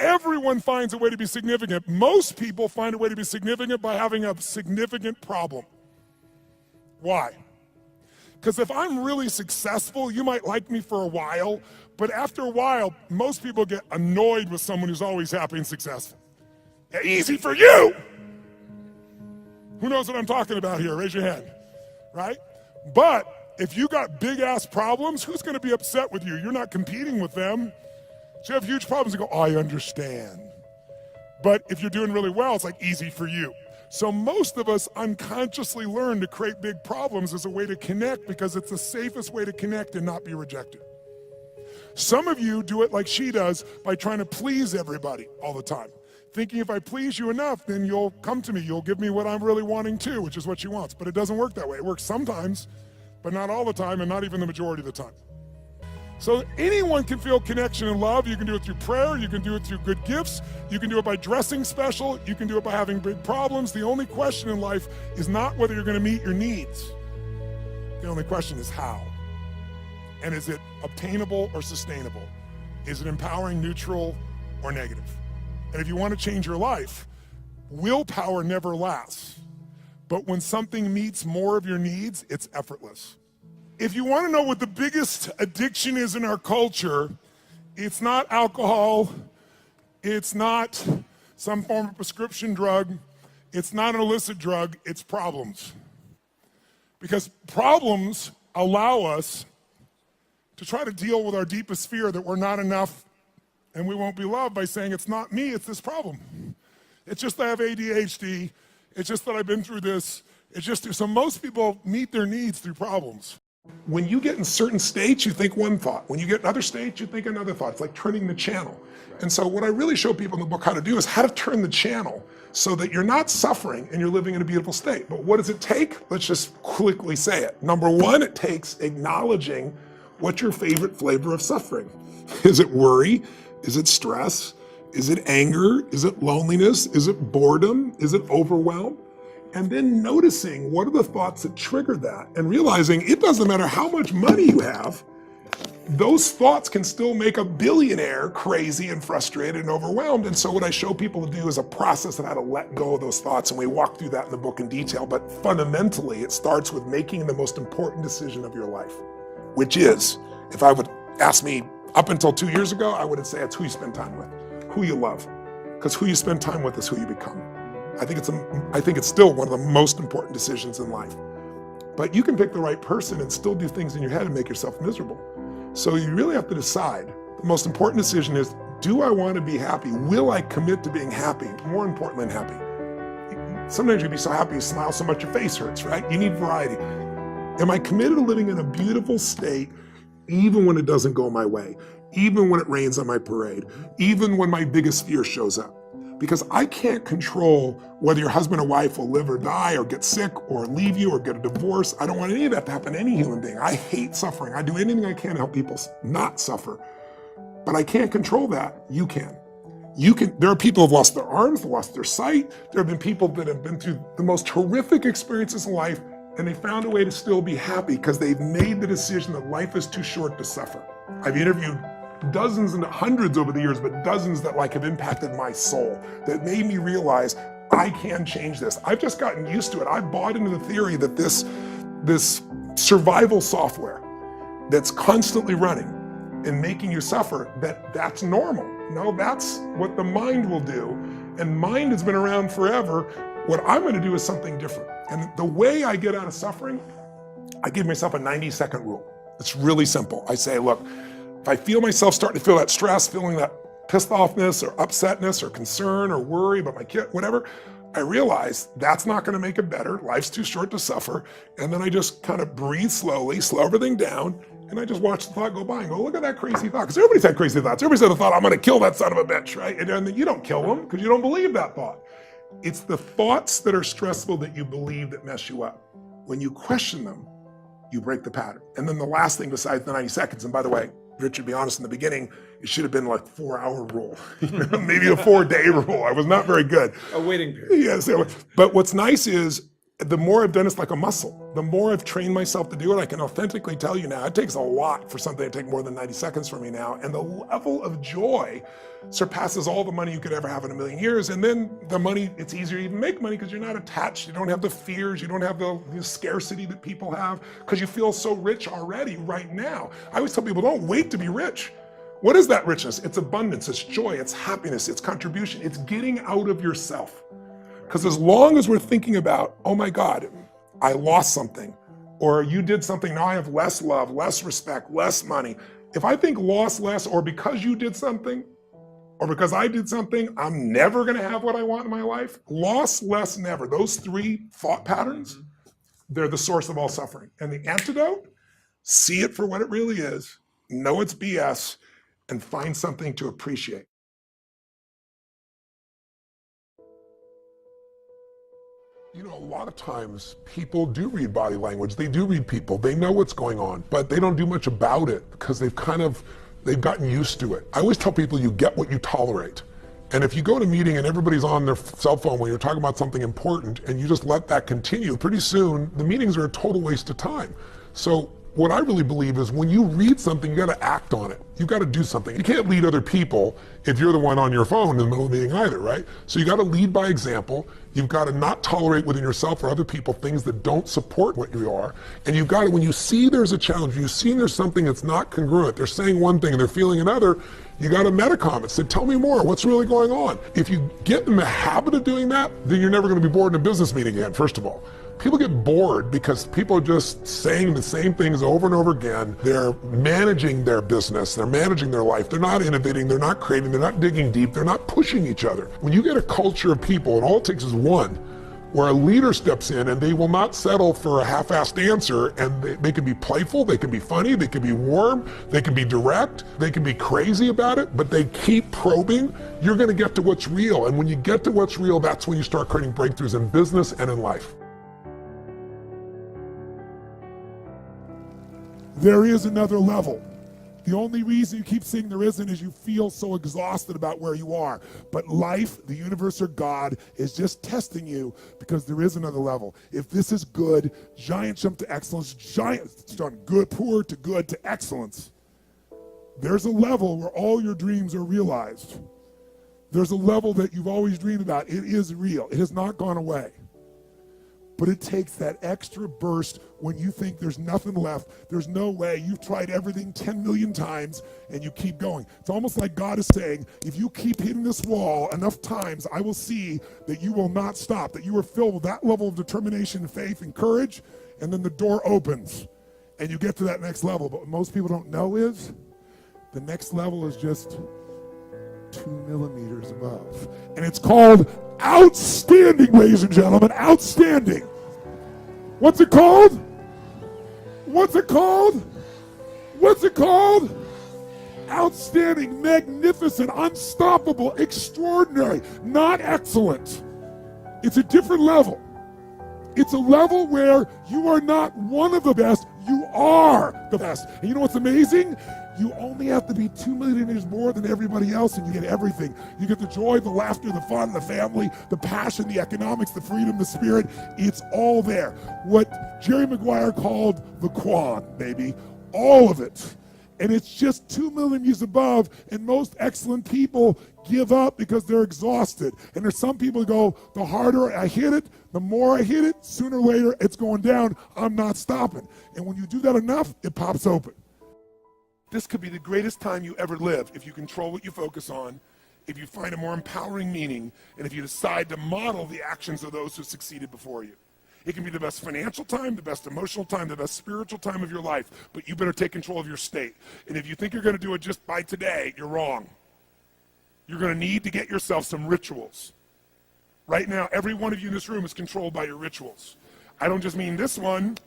Everyone finds a way to be significant. Most people find a way to be significant by having a significant problem. Why? Because if I'm really successful, you might like me for a while, but after a while, most people get annoyed with someone who's always happy and successful. Easy for you! Who knows what I'm talking about here? Raise your hand, right? But if you got big ass problems, who's gonna be upset with you? You're not competing with them. So you have huge problems and go, I understand. But if you're doing really well, it's like easy for you. So most of us unconsciously learn to create big problems as a way to connect because it's the safest way to connect and not be rejected. Some of you do it like she does by trying to please everybody all the time. Thinking if I please you enough, then you'll come to me, you'll give me what I'm really wanting too, which is what she wants. But it doesn't work that way. It works sometimes, but not all the time and not even the majority of the time. So anyone can feel connection and love. You can do it through prayer, you can do it through good gifts, you can do it by dressing special, you can do it by having big problems. The only question in life is not whether you're gonna meet your needs. The only question is how. And is it obtainable or sustainable? Is it empowering, neutral, or negative? And if you want to change your life, willpower never lasts. But when something meets more of your needs, it's effortless. If you want to know what the biggest addiction is in our culture, it's not alcohol, it's not some form of prescription drug, it's not an illicit drug, it's problems. Because problems allow us to try to deal with our deepest fear that we're not enough and we won't be loved by saying, it's not me, it's this problem. It's just that I have ADHD, it's just that I've been through this, it's just, so most people meet their needs through problems. When you get in certain states, you think one thought. When you get in other states, you think another thought. It's like turning the channel. And so what I really show people in the book how to do is how to turn the channel so that you're not suffering and you're living in a beautiful state. But what does it take? Let's just quickly say it. Number one, it takes acknowledging what's your favorite flavor of suffering. Is it worry? Is it stress? Is it anger? Is it loneliness? Is it boredom? Is it overwhelm? And then noticing what are the thoughts that trigger that and realizing it doesn't matter how much money you have, those thoughts can still make a billionaire crazy and frustrated and overwhelmed. And so what I show people to do is a process of how to let go of those thoughts. And we walk through that in the book in detail. But fundamentally, it starts with making the most important decision of your life, which is, if I would ask me up until 2 years ago, I would say it's who you spend time with, who you love. Because who you spend time with is who you become. I think it's still one of the most important decisions in life. But you can pick the right person and still do things in your head and make yourself miserable. So you really have to decide. The most important decision is, do I want to be happy? Will I commit to being happy? More important than happy. Sometimes you'll be so happy you smile so much your face hurts, right? You need variety. Am I committed to living in a beautiful state even when it doesn't go my way? Even when it rains on my parade? Even when my biggest fear shows up? Because I can't control whether your husband or wife will live or die or get sick or leave you or get a divorce. I don't want any of that to happen to any human being. I hate suffering. I do anything I can to help people not suffer. But I can't control that. You can. There are people who have lost their arms, lost their sight. There have been people that have been through the most horrific experiences in life and they found a way to still be happy because they've made the decision that life is too short to suffer. I've interviewed dozens and hundreds over the years, but dozens that have impacted my soul, that made me realize I can change this. I've just gotten used to it. I bought into the theory that this survival software that's constantly running and making you suffer, that's normal. No, that's what the mind will do. And mind has been around forever. What I'm gonna do is something different. And the way I get out of suffering, I give myself a 90-second rule. It's really simple. I say, look, if I feel myself starting to feel that stress, feeling that pissed offness or upsetness or concern or worry about my kid, whatever, I realize that's not gonna make it better. Life's too short to suffer. And then I just kind of breathe slowly, slow everything down, and I just watch the thought go by and go, look at that crazy thought. Because everybody's had crazy thoughts. Everybody's had a thought, I'm gonna kill that son of a bitch, right? And then you don't kill them because you don't believe that thought. It's the thoughts that are stressful that you believe that mess you up. When you question them, you break the pattern. And then the last thing besides the 90 seconds, and by the way, Richard, to be honest, in the beginning, it should have been like 4-hour rule, maybe a 4-day rule. I was not very good. A waiting period. Yes, but what's nice is The more I've done, it's like a muscle. The more I've trained myself to do it, I can authentically tell you now, it takes a lot for something to take more than 90 seconds for me now. And the level of joy surpasses all the money you could ever have in a million years. And then the money, it's easier to even make money because you're not attached. You don't have the fears. You don't have the scarcity that people have because you feel so rich already right now. I always tell people, don't wait to be rich. What is that richness? It's abundance, it's joy, it's happiness, it's contribution. It's getting out of yourself. Because as long as we're thinking about, oh my God, I lost something, or you did something, now I have less love, less respect, less money. If I think lost less, or because you did something, or because I did something, I'm never gonna have what I want in my life. Lost less, never. Those three thought patterns, they're the source of all suffering. And the antidote, see it for what it really is, know it's BS, and find something to appreciate. You know, a lot of times people do read body language. They do read people. They know what's going on, but they don't do much about it because they've gotten used to it. I always tell people you get what you tolerate. And if you go to a meeting and everybody's on their cell phone when you're talking about something important and you just let that continue, pretty soon the meetings are a total waste of time. So what I really believe is when you read something, you got to act on it. You got to do something. You can't lead other people if you're the one on your phone in the middle of the meeting either, right? So you got to lead by example. You've got to not tolerate within yourself or other people things that don't support what you are. And you've got to, when you see there's a challenge, you see there's something that's not congruent, they're saying one thing and they're feeling another, you got to meta-comment, say, tell me more, what's really going on? If you get in the habit of doing that, then you're never going to be bored in a business meeting again, first of all. People get bored because people are just saying the same things over and over again. They're managing their business, they're managing their life, they're not innovating, they're not creating, they're not digging deep, they're not pushing each other. When you get a culture of people, and all it takes is one, where a leader steps in and they will not settle for a half-assed answer, and they can be playful, they can be funny, they can be warm, they can be direct, they can be crazy about it, but they keep probing, you're gonna get to what's real. And when you get to what's real, that's when you start creating breakthroughs in business and in life. There is another level. The only reason you keep saying there isn't is you feel so exhausted about where you are. But life, the universe, or God is just testing you because there is another level. If this is good, giant jump to excellence, giant from good, poor to good to excellence. There's a level where all your dreams are realized. There's a level that you've always dreamed about. It is real. It has not gone away. But it takes that extra burst when you think there's nothing left, there's no way, you've tried everything 10 million times and you keep going. It's almost like God is saying, if you keep hitting this wall enough times, I will see that you will not stop, that you are filled with that level of determination, faith, and courage, and then the door opens and you get to that next level. But what most people don't know is the next level is just 2 millimeters above. And it's called outstanding, ladies and gentlemen, outstanding. What's it called? What's it called? What's it called? Outstanding, magnificent, unstoppable, extraordinary, not excellent. It's a different level. It's a level where you are not one of the best, you are the best. And you know what's amazing? You only have to be 2 millimeters more than everybody else and you get everything. You get the joy, the laughter, the fun, the family, the passion, the economics, the freedom, the spirit. It's all there. What Jerry Maguire called the quad, baby. All of it. And it's just 2 millimeters above, and most excellent people give up because they're exhausted. And there's some people who go, the harder I hit it, the more I hit it, sooner or later it's going down, I'm not stopping. And when you do that enough, it pops open. This could be the greatest time you ever live if you control what you focus on, if you find a more empowering meaning, and if you decide to model the actions of those who succeeded before you. It can be the best financial time, the best emotional time, the best spiritual time of your life, but you better take control of your state. And if you think you're going to do it just by today, you're wrong. You're going to need to get yourself some rituals. Right now, every one of you in this room is controlled by your rituals. I don't just mean this one.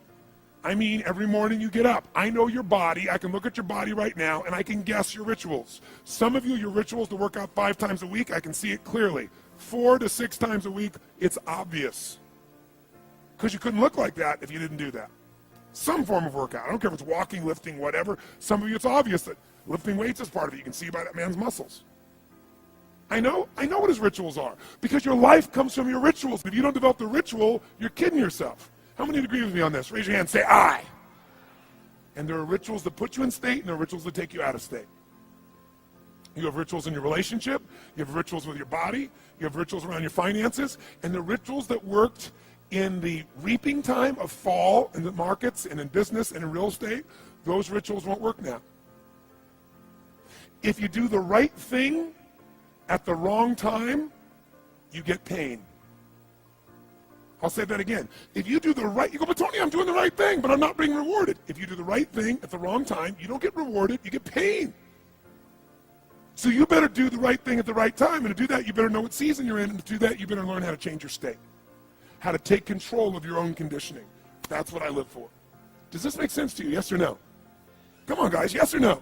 I mean, every morning you get up. I know your body. I can look at your body right now, and I can guess your rituals. Some of you, your rituals to work out 5 times a week, I can see it clearly. 4 to 6 times a week, it's obvious. Because you couldn't look like that if you didn't do that. Some form of workout. I don't care if it's walking, lifting, whatever. Some of you, it's obvious that lifting weights is part of it. You can see by that man's muscles. I know what his rituals are. Because your life comes from your rituals. If you don't develop the ritual, you're kidding yourself. How many agree with me on this? Raise your hand, say I. And there are rituals that put you in state, and there are rituals that take you out of state. You have rituals in your relationship, you have rituals with your body, you have rituals around your finances, and the rituals that worked in the reaping time of fall in the markets and in business and in real estate, those rituals won't work now. If you do the right thing at the wrong time, you get pain. I'll say that again. If you do the right, you go, but Tony, I'm doing the right thing, but I'm not being rewarded. If you do the right thing at the wrong time, you don't get rewarded, you get pain. So you better do the right thing at the right time, and to do that, you better know what season you're in, and to do that, you better learn how to change your state, how to take control of your own conditioning. That's what I live for. Does this make sense to you, yes or no? Come on, guys, yes or no?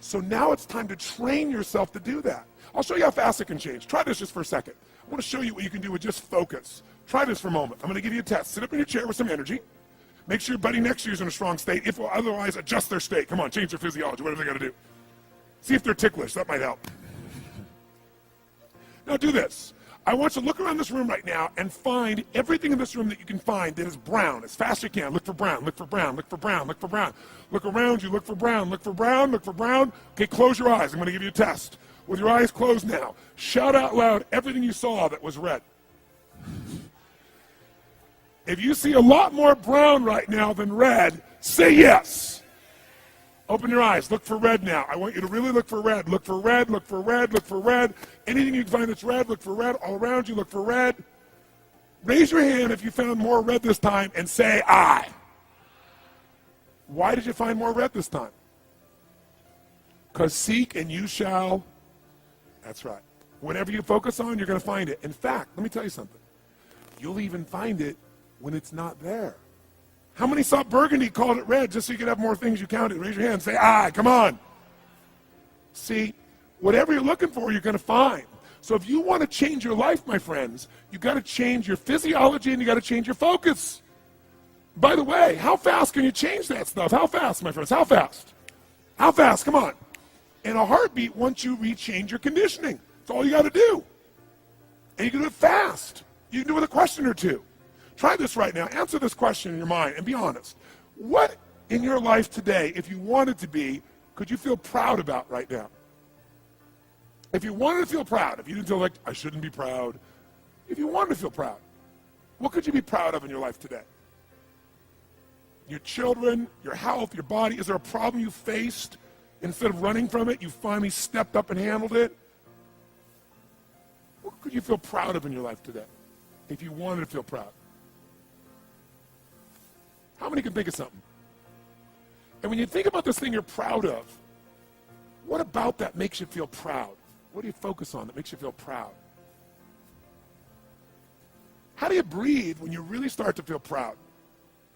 So now it's time to train yourself to do that. I'll show you how fast it can change. Try this just for a second. I want to show you what you can do with just focus. Try this for a moment. I'm going to give you a test. Sit up in your chair with some energy. Make sure your buddy next to you is in a strong state. If otherwise, adjust their state. Come on, change their physiology, whatever they got to do. See if they're ticklish. That might help. Now do this. I want you to look around this room right now and find everything in this room that you can find that is brown as fast as you can. Look for brown, look for brown, look for brown, look for brown. Look around you, look for brown, look for brown, look for brown. Okay, close your eyes. I'm going to give you a test. With your eyes closed now, shout out loud everything you saw that was red. If you see a lot more brown right now than red, say yes. Open your eyes. Look for red now. I want you to really look for red. Look for red, look for red, look for red. Anything you can find that's red, look for red. All around you, look for red. Raise your hand if you found more red this time and say I. Why did you find more red this time? Because seek and you shall. That's right. Whatever you focus on, you're going to find it. In fact, let me tell you something. You'll even find it when it's not there. How many saw burgundy, called it red, just so you could have more things you counted? Raise your hand and say, I, come on. See, whatever you're looking for, you're going to find. So if you want to change your life, my friends, you've got to change your physiology and you got to change your focus. By the way, how fast can you change that stuff? How fast, my friends? How fast? How fast? Come on. In a heartbeat, once you rechange your conditioning. That's all you got to do. And you can do it fast. You can do it with a question or two. Try this right now. Answer this question in your mind and be honest. What in your life today, if you wanted to be, could you feel proud about right now? If you wanted to feel proud, if you didn't feel like, I shouldn't be proud, if you wanted to feel proud, what could you be proud of in your life today? Your children, your health, your body. Is there a problem you faced? Instead of running from it, you finally stepped up and handled it? What could you feel proud of in your life today if you wanted to feel proud? How many can think of something? And when you think about this thing you're proud of, what about that makes you feel proud? What do you focus on that makes you feel proud? How do you breathe when you really start to feel proud?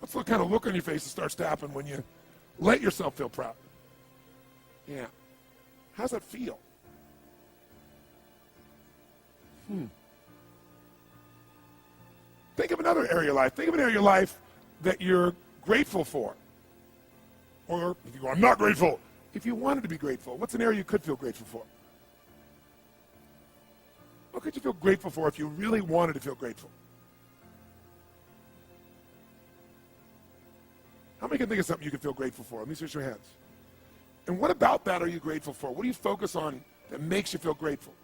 What's the kind of look on your face that starts to happen when you let yourself feel proud? Yeah. How's that feel? Think of another area of your life. Think of an area of your life that you're grateful for. Or if you go, I'm not grateful. If you wanted to be grateful, what's an area you could feel grateful for? What could you feel grateful for if you really wanted to feel grateful? How many can think of something you could feel grateful for? Let me see your hands. And what about that are you grateful for? What do you focus on that makes you feel grateful?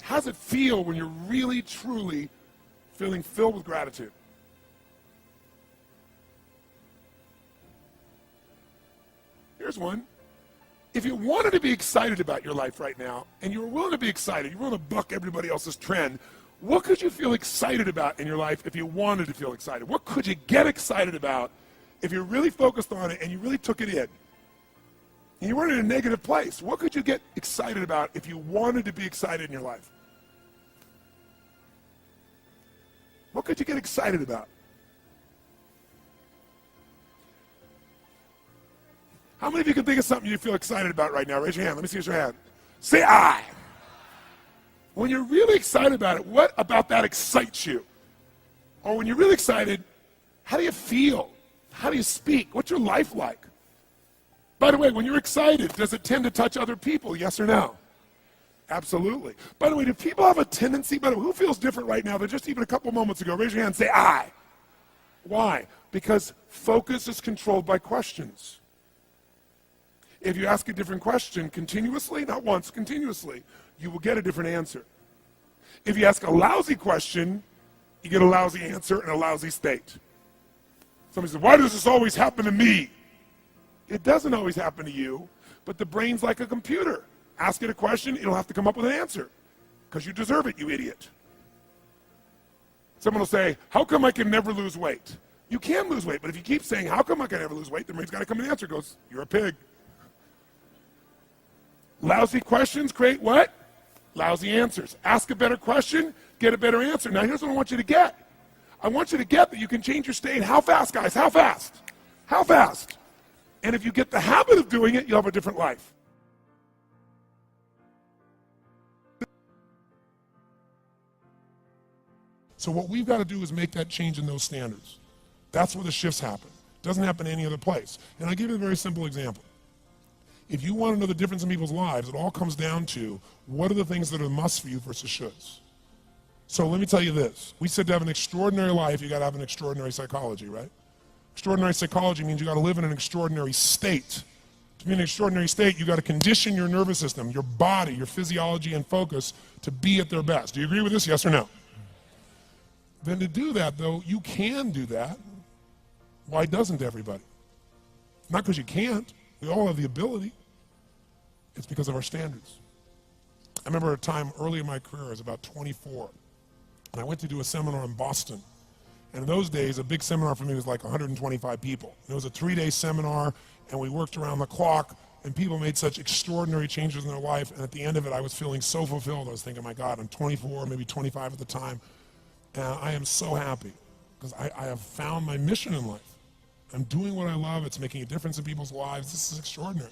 How does it feel when you're really, truly feeling filled with gratitude? Here's one. If you wanted to be excited about your life right now, and you were willing to be excited, you're willing to buck everybody else's trend, what could you feel excited about in your life if you wanted to feel excited? What could you get excited about if you really focused on it and you really took it in? And you weren't in a negative place. What could you get excited about if you wanted to be excited in your life? What could you get excited about? How many of you can think of something you feel excited about right now? Raise your hand. Let me see your hand. Say I. When you're really excited about it, what about that excites you? Or when you're really excited, how do you feel? How do you speak? What's your life like? By the way, when you're excited, does it tend to touch other people? Yes or no? Absolutely. By the way, do people have a tendency, by the way, who feels different right now than just even a couple moments ago? Raise your hand and say, I. Why? Because focus is controlled by questions. If you ask a different question continuously, not once, continuously, you will get a different answer. If you ask a lousy question, you get a lousy answer and a lousy state. Somebody says, why does this always happen to me? It doesn't always happen to you, but the brain's like a computer. Ask it a question, it'll have to come up with an answer because you deserve it, you idiot. Someone will say, how come I can never lose weight? You can lose weight, but if you keep saying, how come I can never lose weight, the brain's got to come with an answer. It goes, you're a pig. Lousy questions create what? Lousy answers. Ask a better question, get a better answer. Now here's what I want you to get. I want you to get that you can change your state. How fast, guys? How fast? How fast? And if you get the habit of doing it, you'll have a different life. So what we've got to do is make that change in those standards. That's where the shifts happen. It doesn't happen any other place. And I'll give you a very simple example. If you want to know the difference in people's lives, it all comes down to what are the things that are musts for you versus shoulds. So let me tell you this. We said to have an extraordinary life, you got to have an extraordinary psychology, right? Extraordinary psychology means you got to live in an extraordinary state. To be in an extraordinary state, you got to condition your nervous system, your body, your physiology and focus to be at their best. Do you agree with this? Yes or no? Then to do that, though, you can do that. Why doesn't everybody? Not because you can't. We all have the ability. It's because of our standards. I remember a time early in my career, I was about 24, and I went to do a seminar in Boston. And in those days, a big seminar for me was like 125 people. It was a 3-day seminar, and we worked around the clock, and people made such extraordinary changes in their life. And at the end of it, I was feeling so fulfilled. I was thinking, my God, I'm 24, maybe 25 at the time. And I am so happy because I have found my mission in life. I'm doing what I love. It's making a difference in people's lives. This is extraordinary.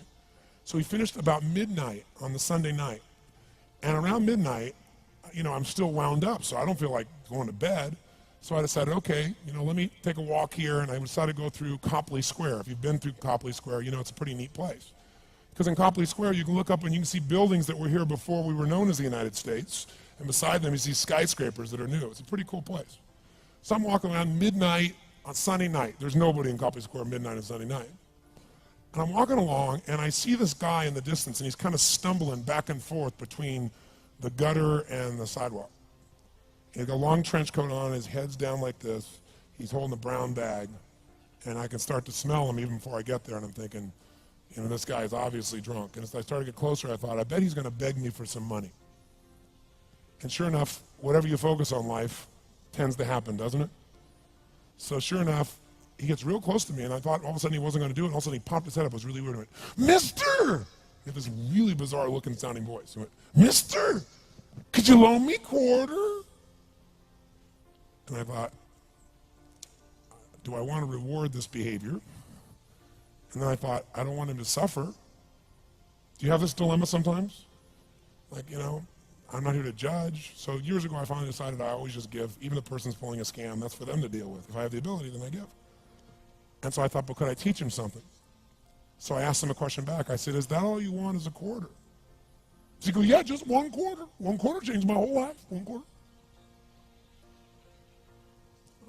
So we finished about midnight on the Sunday night. And around midnight, you know, I'm still wound up, so I don't feel like going to bed. So I decided, okay, you know, let me take a walk here, and I decided to go through Copley Square. If you've been through Copley Square, you know it's a pretty neat place. Because in Copley Square, you can look up and you can see buildings that were here before we were known as the United States. And beside them, you see skyscrapers that are new. It's a pretty cool place. So I'm walking around midnight on Sunday night. There's nobody in Copley Square midnight on Sunday night. And I'm walking along, and I see this guy in the distance, and he's kind of stumbling back and forth between the gutter and the sidewalk. He's got a long trench coat on, his head's down like this. He's holding a brown bag, and I can start to smell him even before I get there, and I'm thinking, you know, this guy is obviously drunk. And as I started to get closer, I thought, I bet he's going to beg me for some money. And sure enough, whatever you focus on life tends to happen, doesn't it? So sure enough, he gets real close to me, and I thought all of a sudden he wasn't going to do it, and all of a sudden he popped his head up. It was really weird. He went, Mister! He had this really bizarre looking sounding voice. He went, Mister, could you loan me a quarter? And I thought, do I want to reward this behavior? And then I thought, I don't want him to suffer. Do you have this dilemma sometimes? Like, you know, I'm not here to judge. So years ago, I finally decided I always just give. Even if the person's pulling a scam, that's for them to deal with. If I have the ability, then I give. And so I thought, but could I teach him something? So I asked him a question back. I said, is that all you want is a quarter? So he goes, yeah, just 1 quarter. 1 quarter changed my whole life. 1 quarter.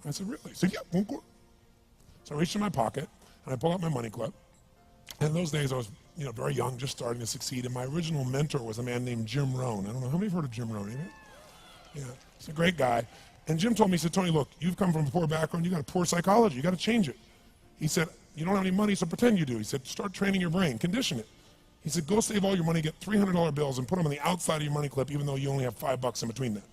I said, really? He said, yeah, 1 quarter. So I reached in my pocket, and I pulled out my money clip. And in those days, I was, you know, very young, just starting to succeed. And my original mentor was a man named Jim Rohn. I don't know, how many have heard of Jim Rohn? Anybody? Yeah, he's a great guy. And Jim told me, he said, Tony, look, you've come from a poor background. You got a poor psychology. You got to change it. He said, you don't have any money, so pretend you do. He said, start training your brain, condition it. He said, go save all your money, get $300 bills, and put them on the outside of your money clip, even though you only have $5 in between that.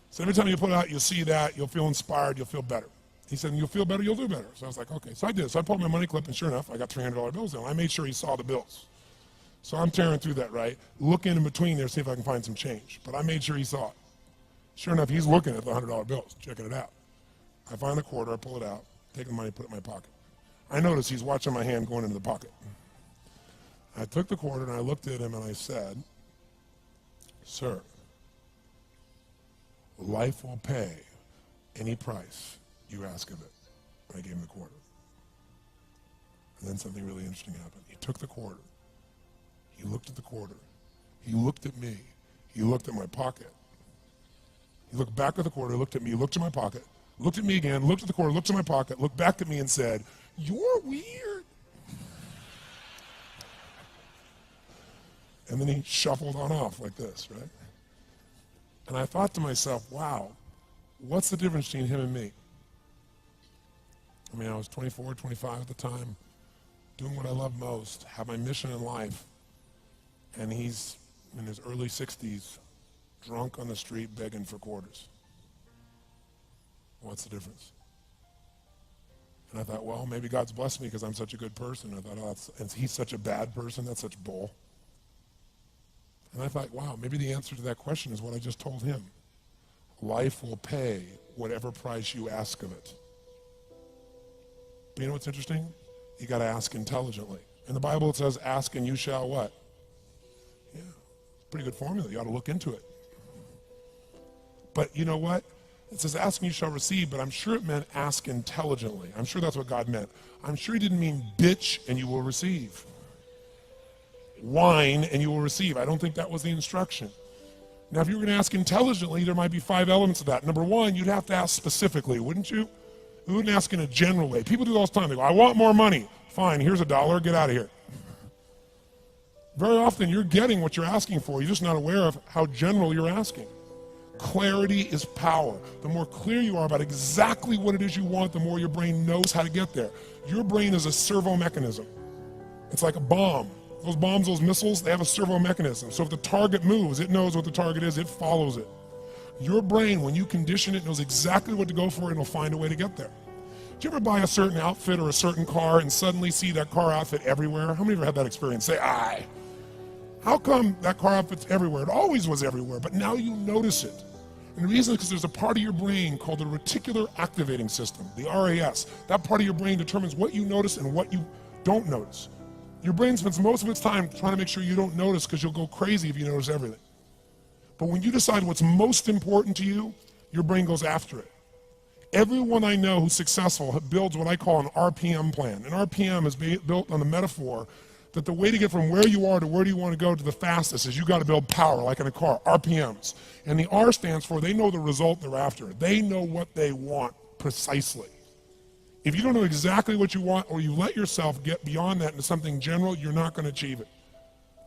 So every time you put it out, you'll see that, you'll feel inspired, you'll feel better. He said, and you'll feel better, you'll do better. So I was like, okay. So I did. So I pulled my money clip, and sure enough, I got $300 bills in. I made sure he saw the bills. So I'm tearing through that, right? Looking in between there, see if I can find some change. But I made sure he saw it. Sure enough, he's looking at the $100 bills, checking it out. I find the quarter, I pull it out, take the money, put it in my pocket. I notice he's watching my hand going into the pocket. I took the quarter and I looked at him and I said, sir, life will pay any price you ask of it. And I gave him the quarter. And then something really interesting happened. He took the quarter. He looked at the quarter. He looked at me. He looked at my pocket. He looked back at the quarter, looked at me, looked at my pocket, looked at me again, looked at the quarter, looked at my pocket, looked back at me and said, "You're weird." And then he shuffled on off like this, right? And I thought to myself, wow, what's the difference between him and me? I mean, I was 24, 25 at the time, doing what I love most, have my mission in life, and he's in his early 60s, drunk on the street begging for quarters. What's the difference? And I thought, well, maybe God's blessed me because I'm such a good person. I thought, oh, and he's such a bad person, that's such bull. And I thought, wow, maybe the answer to that question is what I just told him. Life will pay whatever price you ask of it. But you know what's interesting? You got to ask intelligently. In the Bible it says, ask and you shall what? Yeah, pretty good formula. You ought to look into it. But you know what? It says ask and you shall receive, but I'm sure it meant ask intelligently. I'm sure that's what God meant. I'm sure he didn't mean bitch and you will receive. Whine and you will receive. I don't think that was the instruction. Now if you were going to ask intelligently, there might be 5 elements of that. Number one, you'd have to ask specifically, wouldn't you? You wouldn't ask in a general way. People do it all the time. They go, I want more money. Fine, here's $1, get out of here. Very often you're getting what you're asking for. You're just not aware of how general you're asking. Clarity is power. The more clear you are about exactly what it is you want, the more your brain knows how to get there. Your brain is a servo mechanism. It's like a bomb. Those bombs, those missiles, they have a servo mechanism. So if the target moves, it knows what the target is, it follows it. Your brain, when you condition it, knows exactly what to go for and it'll find a way to get there. Do you ever buy a certain outfit or a certain car and suddenly see that car outfit everywhere? How many of you have had that experience? Say, aye. How come that car outfit's everywhere? It always was everywhere, but now you notice it. And the reason is because there's a part of your brain called the reticular activating system, the RAS. That part of your brain determines what you notice and what you don't notice. Your brain spends most of its time trying to make sure you don't notice because you'll go crazy if you notice everything. But when you decide what's most important to you, your brain goes after it. Everyone I know who's successful builds what I call an RPM plan. An RPM is built on the metaphor that the way to get from where you are to where do you want to go to the fastest is you got to build power, like in a car, RPMs. And the R stands for they know the result they're after. They know what they want precisely. If you don't know exactly what you want or you let yourself get beyond that into something general, you're not going to achieve it.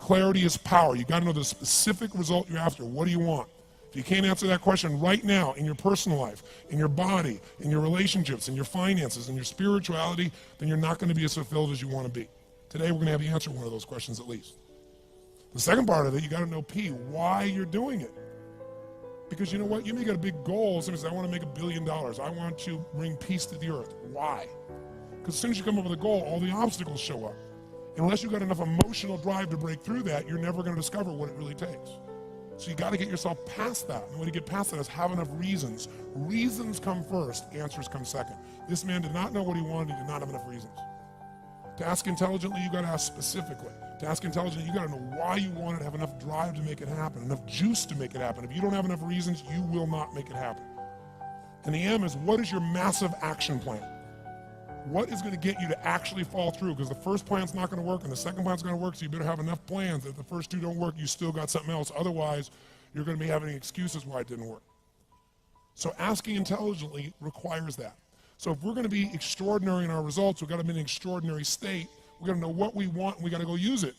Clarity is power. You got to know the specific result you're after. What do you want? If you can't answer that question right now in your personal life, in your body, in your relationships, in your finances, in your spirituality, then you're not going to be as fulfilled as you want to be. Today we're going to have you answer one of those questions at least. The second part of it, you got to know P, why you're doing it. Because you know what? You may get a big goal. Somebody says, I want to make $1 billion. I want to bring peace to the earth. Why? Because as soon as you come up with a goal, all the obstacles show up. Unless you've got enough emotional drive to break through that, you're never going to discover what it really takes. So you got to get yourself past that. And the way to get past that is have enough reasons. Reasons come first, answers come second. This man did not know what he wanted, he did not have enough reasons. To ask intelligently, you got to ask specifically. To ask intelligently, you got to know why you want it, have enough drive to make it happen, enough juice to make it happen. If you don't have enough reasons, you will not make it happen. And the M is, what is your massive action plan? What is going to get you to actually fall through? Because the first plan's not going to work and the second plan's going to work, so you better have enough plans that if the first two don't work, you still got something else. Otherwise, you're going to be having excuses why it didn't work. So asking intelligently requires that. So if we're going to be extraordinary in our results, we've got to be in an extraordinary state. We've got to know what we want and we got to go use it.